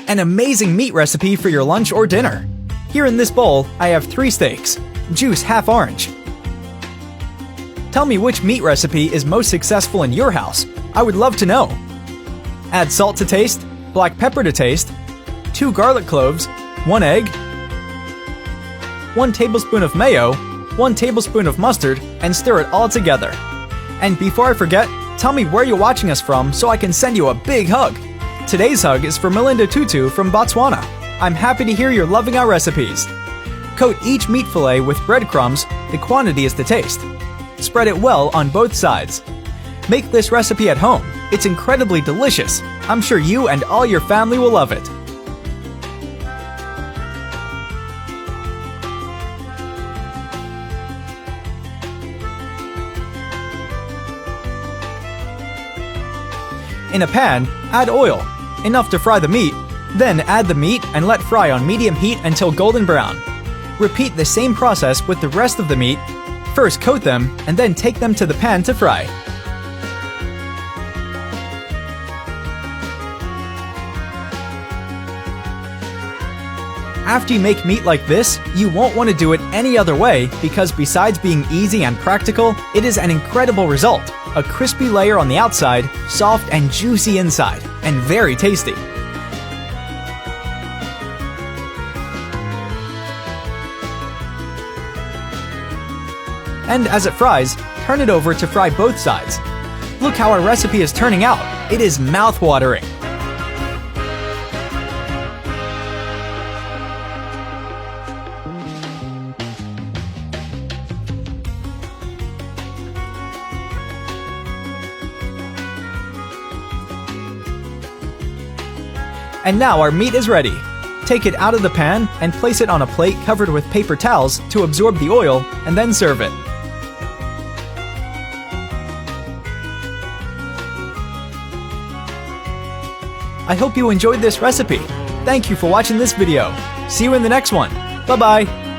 An amazing meat recipe for your lunch or dinner. Here in this bowl, I have 3 steaks. Juice half orange. Tell me which meat recipe is most successful in your house. I would love to know. Add salt to taste, black pepper to taste, 2 garlic cloves, 1 egg, 1 tablespoon of mayo, 1 tablespoon of mustard, and stir it all together. And before I forget, tell me where you're watching us from so I can send you a big hug. Today's hug is for Melinda Tutu from Botswana. I'm happy to hear you're loving our recipes. Coat each meat fillet with breadcrumbs, the quantity is to taste. Spread it well on both sides. Make this recipe at home. It's incredibly delicious. I'm sure you and all your family will love it. In a pan, add oil, enough to fry the meat, then add the meat and let fry on medium heat until golden brown. Repeat the same process with the rest of the meat. First coat them and then take them to the pan to fry. After you make meat like this, you won't want to do it any other way because besides being easy and practical, it is an incredible result. A crispy layer on the outside, soft and juicy inside, and very tasty. And as it fries, turn it over to fry both sides. Look how our recipe is turning out. It is mouth-watering. And now our meat is ready. Take it out of the pan and place it on a plate covered with paper towels to absorb the oil, and then serve it. I hope you enjoyed this recipe. Thank you for watching this video. See you in the next one. Bye-bye.